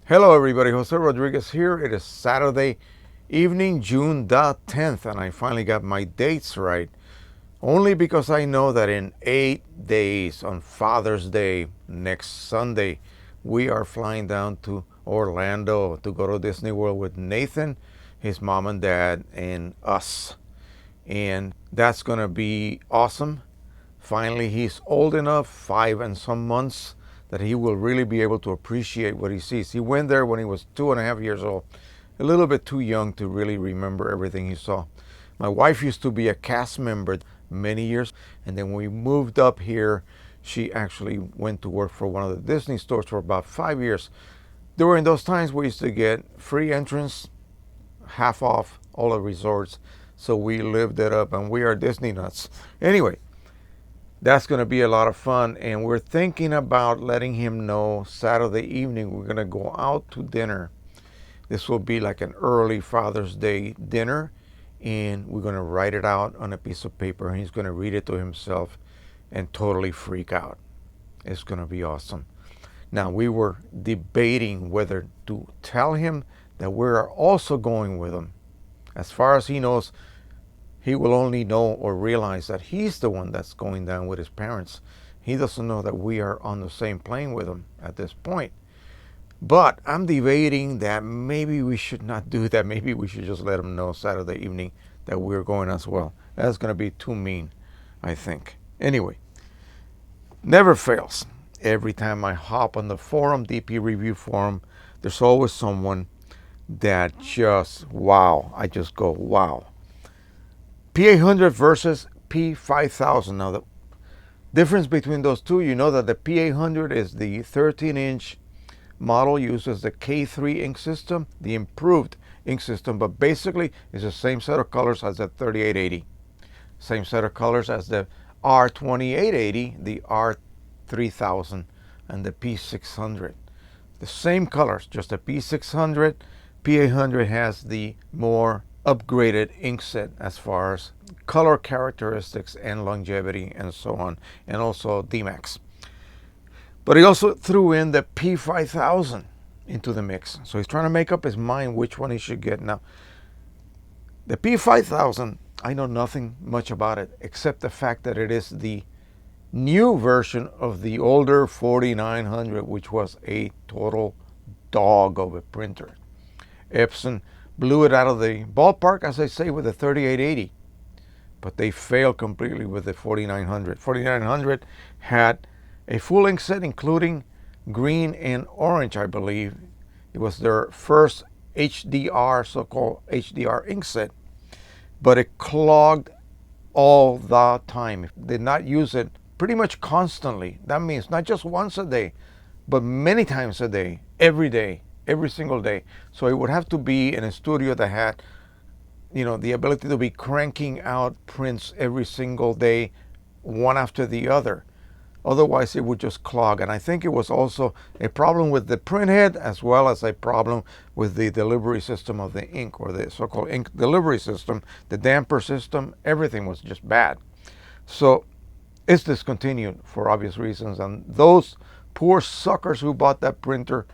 Hello everybody, Jose Rodriguez here. It is Saturday evening, June the 10th, and I finally got my dates right. Only because I know that in 8 days, on Father's Day, next Sunday, we are flying down to Orlando to go to Disney World with Nathan, his mom and dad, and us. And that's going to be awesome. Finally, he's old enough, 5 and some months, that he will really be able to appreciate what he sees. He went there when he was 2.5 years old, a little bit too young to really remember everything he saw. My wife used to be a cast member many years, and then when we moved up here, she actually went to work for one of the Disney stores for about 5 years. During those times, we used to get free entrance, half off all the resorts, so we lived it up, and we are Disney nuts. Anyway, that's going to be a lot of fun, and we're thinking about letting him know Saturday evening we're going to go out to dinner. This will be like an early Father's Day dinner, and we're going to write it out on a piece of paper, and he's going to read it to himself and totally freak out. It's going to be awesome. Now, we were debating whether to tell him that we are also going with him. As far as he knows, he will only know or realize that he's the one that's going down with his parents. He doesn't know that we are on the same plane with him at this point. But I'm debating that maybe we should not do that. Maybe we should just let him know Saturday evening that we're going as well. That's going to be too mean, I think. Anyway, never fails. Every time I hop on the forum, DP Review forum, there's always someone that just, wow. I just go, wow. P800 versus P5000. Now, the difference between those two, you know that the P800 is the 13-inch model, uses the K3 ink system, the improved ink system, but basically it's the same set of colors as the 3880. Same set of colors as the R2880, the R3000, and the P600. The same colors, just the P600. P800 has the more upgraded ink set as far as color characteristics and longevity and so on, and also DMAX. But he also threw in the P5000 into the mix. So he's trying to make up his mind which one he should get. Now, the P5000, I know nothing much about it except the fact that it is the new version of the older 4900, which was a total dog of a printer. Epson blew it out of the ballpark, as I say, with the 3880, but they failed completely with the 4900. 4900 had a full ink set, including green and orange, I believe. It was their first HDR, so-called HDR ink set, but it clogged all the time. If they did not use it pretty much constantly, that means not just once a day, but many times a day, every single day. So it would have to be in a studio that had, the ability to be cranking out prints every single day, one after the other. Otherwise, it would just clog. And I think it was also a problem with the printhead, as well as a problem with the delivery system of the ink, or the so-called ink delivery system, the damper system. Everything was just bad. So it's discontinued for obvious reasons. And those poor suckers who bought that printer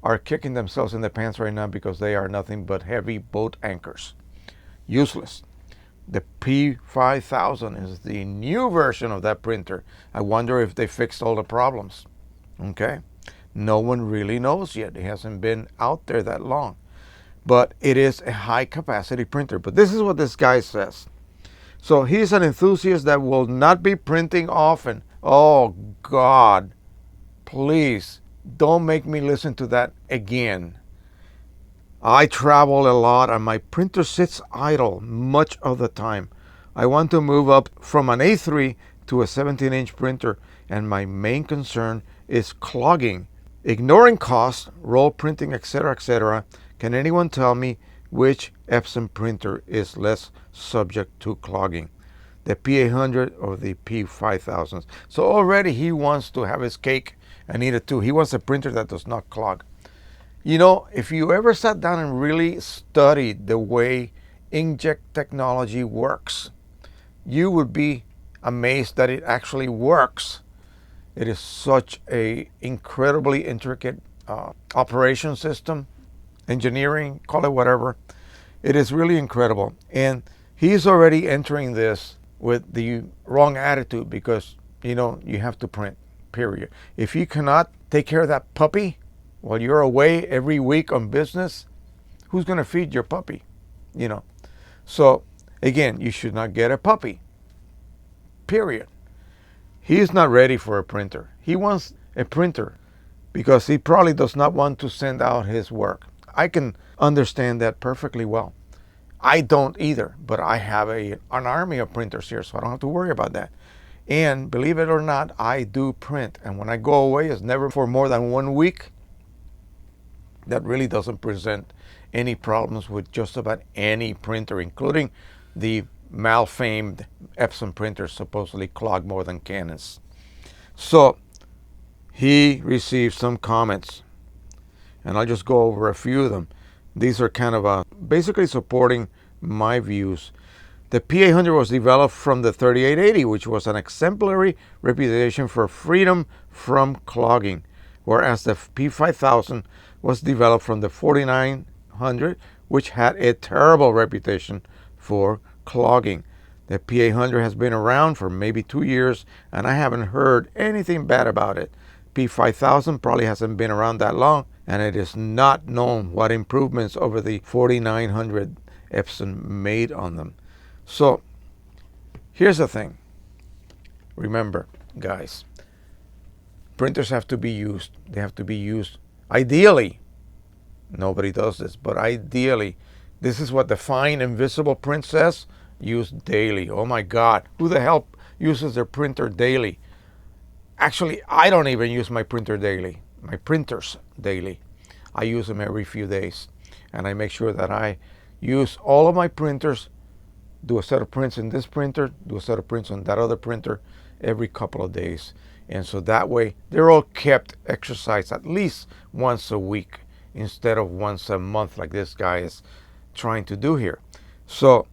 are kicking themselves in the pants right now because they are nothing but heavy boat anchors. Useless. The P5000 is the new version of that printer. I wonder if they fixed all the problems. Okay? No one really knows yet. It hasn't been out there that long. But it is a high capacity printer. But this is what this guy says. So he's an enthusiast that will not be printing often. Oh, God. Please, don't make me listen to that again. I travel a lot and my printer sits idle much of the time. I want to move up from an A3 to a 17-inch printer, and my main concern is clogging. Ignoring cost, roll printing, etc., etc., can anyone tell me which Epson printer is less subject to clogging? The P800 or the P5000? So already he wants to have his cake and eat it too. He wants a printer that does not clog. If you ever sat down and really studied the way inkjet technology works, you would be amazed that it actually works. It is such a incredibly intricate operation system, engineering, call it whatever. It is really incredible. And he's already entering this with the wrong attitude because, you have to print, period. If you cannot take care of that puppy while you're away every week on business, who's going to feed your puppy? So, again, you should not get a puppy, period. He's not ready for a printer. He wants a printer because he probably does not want to send out his work. I can understand that perfectly well. I don't either, but I have an army of printers here, so I don't have to worry about that. And believe it or not, I do print. And when I go away, it's never for more than 1 week. That really doesn't present any problems with just about any printer, including the malfamed Epson printers supposedly clog more than Canons. So he received some comments, and I'll just go over a few of them. These are kind of basically supporting my views. The P800 was developed from the 3880, which was an exemplary reputation for freedom from clogging, whereas the P5000 was developed from the 4900, which had a terrible reputation for clogging. The P800 has been around for maybe 2 years, and I haven't heard anything bad about it. P5000 probably hasn't been around that long, and it is not known what improvements over the 4900 Epson made on them. So here's the thing. Remember, guys, printers have to be used. They have to be used ideally. Nobody does this, but ideally, this is what the fine invisible print says. Use daily. Oh my God, who the hell uses their printer daily? Actually, I don't even use my printer daily. My printers daily. I use them every few days, and I make sure that I use all of my printers. Do a set of prints in this printer, do a set of prints on that other printer every couple of days. And so that way, they're all kept exercised at least once a week instead of once a month like this guy is trying to do here. So,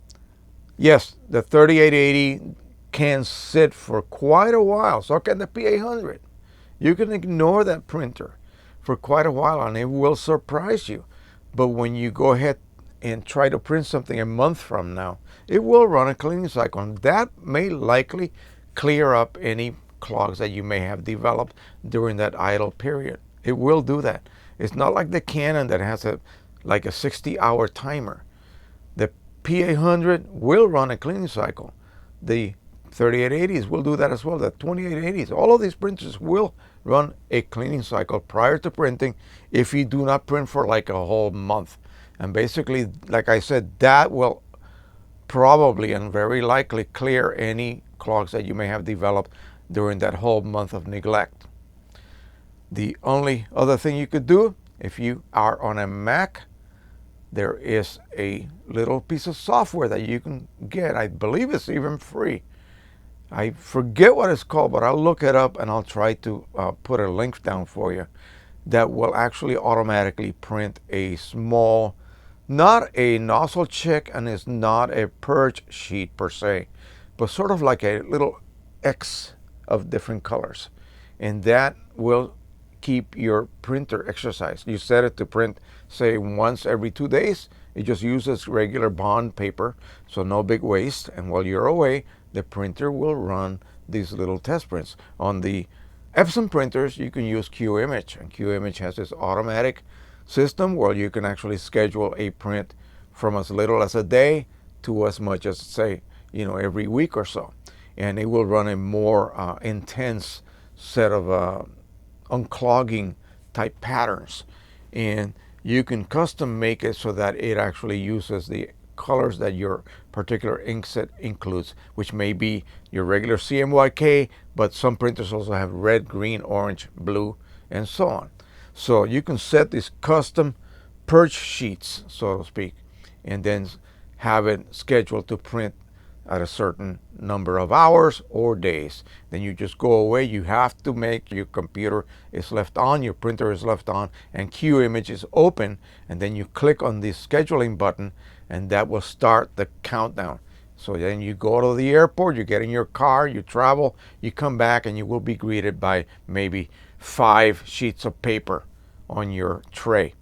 yes, the 3880 can sit for quite a while. So can the P800. You can ignore that printer for quite a while and it will surprise you. But when you go ahead and try to print something a month from now, it will run a cleaning cycle, and that may likely clear up any clogs that you may have developed during that idle period. It will do that. It's not like the Canon that has a 60-hour timer. The P800 will run a cleaning cycle. The 3880s will do that as well. The 2880s, all of these printers will run a cleaning cycle prior to printing if you do not print for like a whole month. And basically, like I said, that will probably and very likely clear any clogs that you may have developed during that whole month of neglect. The only other thing you could do, if you are on a Mac, there is a little piece of software that you can get. I believe it's even free. I forget what it's called, but I'll look it up and I'll try to put a link down for you that will actually automatically print a small, not a nozzle check, and it's not a purge sheet per se, but sort of like a little X of different colors. And that will keep your printer exercised. You set it to print, say, once every 2 days. It just uses regular bond paper, so no big waste. And while you're away, the printer will run these little test prints. On the Epson printers, you can use QImage, and QImage has this automatic system where you can actually schedule a print from as little as a day to as much as, say, every week or so. And it will run a more intense set of unclogging type patterns. And you can custom make it so that it actually uses the colors that your particular ink set includes, which may be your regular CMYK, but some printers also have red, green, orange, blue, and so on. So you can set these custom purge sheets, so to speak, and then have it scheduled to print at a certain number of hours or days. Then you just go away. You have to make your computer is left on, your printer is left on, and QImage is open, and then you click on the scheduling button, and that will start the countdown. So then you go to the airport, you get in your car, you travel, you come back, and you will be greeted by maybe 5 sheets of paper on your tray.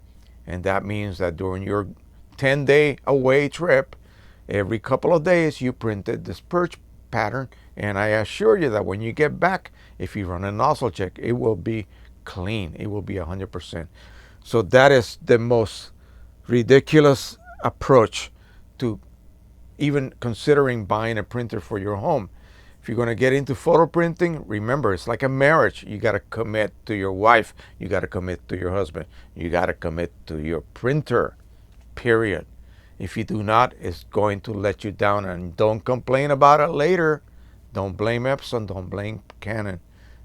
And that means that during your 10-day away trip, every couple of days you printed this purge pattern, and I assure you that when you get back, if you run a nozzle check, it will be clean. It will be 100%. So that is the most ridiculous approach to even considering buying a printer for your home. If you're going to get into photo printing, remember, it's like a marriage. You got to commit to your wife. You got to commit to your husband. You got to commit to your printer, period. If you do not, it's going to let you down. And don't complain about it later. Don't blame Epson. Don't blame Canon.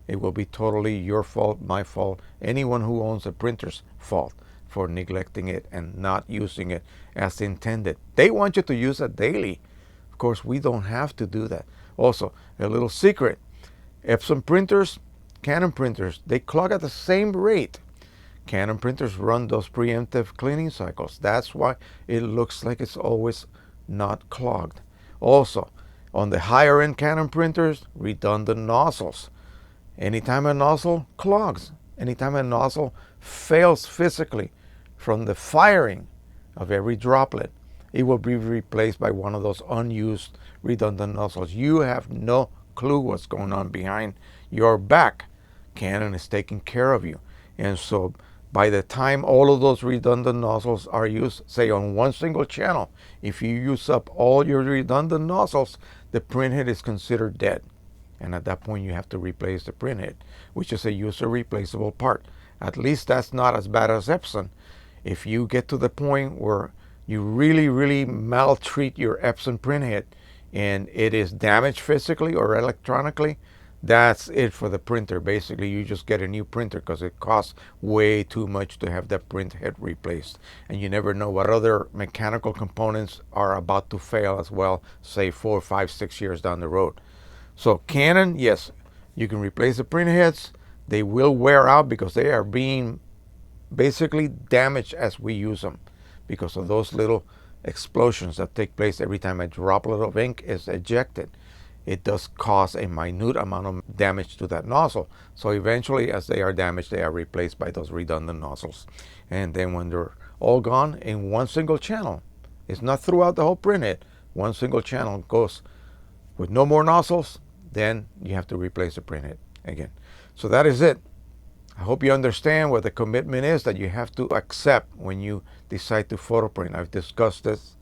It will be totally your fault, my fault, anyone who owns a printer's fault for neglecting it and not using it as intended. They want you to use it daily. Of course, we don't have to do that. Also, a little secret, Epson printers, Canon printers, they clog at the same rate. Canon printers run those preemptive cleaning cycles. That's why it looks like it's always not clogged. Also, on the higher end Canon printers, redundant nozzles. Anytime a nozzle clogs, anytime a nozzle fails physically from the firing of every droplet, it will be replaced by one of those unused redundant nozzles. You have no clue what's going on behind your back. Canon is taking care of you. And so by the time all of those redundant nozzles are used, say on one single channel, if you use up all your redundant nozzles, the printhead is considered dead. And at that point, you have to replace the printhead, which is a user replaceable part. At least that's not as bad as Epson. If you get to the point where you really, really maltreat your Epson printhead and it is damaged physically or electronically, that's it for the printer. Basically, you just get a new printer because it costs way too much to have that printhead replaced. And you never know what other mechanical components are about to fail as well, say 4, 5, 6 years down the road. So Canon, yes, you can replace the printheads. They will wear out because they are being basically damaged as we use them because of those little explosions that take place every time a droplet of ink is ejected. It does cause a minute amount of damage to that nozzle. So eventually, as they are damaged, they are replaced by those redundant nozzles. And then when they're all gone in one single channel, it's not throughout the whole printhead, one single channel goes with no more nozzles, then you have to replace the printhead again. So that is it. I hope you understand what the commitment is that you have to accept when you decide to photo print. I've discussed this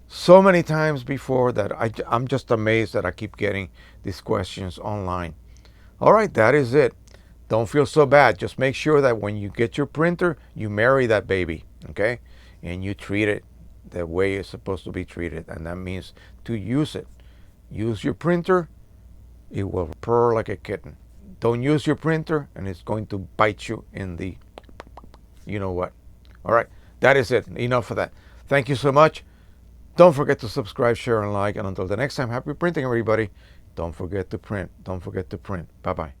so many times before that I'm just amazed that I keep getting these questions online. All right, that is it. Don't feel so bad. Just make sure that when you get your printer, you marry that baby, okay? And you treat it the way it's supposed to be treated. And that means to use it. Use your printer, it will purr like a kitten. Don't use your printer and it's going to bite you in the you know what. All right, that is it. Enough of that. Thank you so much. Don't forget to subscribe, share, and like. And until the next time, happy printing, everybody. Don't forget to print. Don't forget to print. Bye-bye.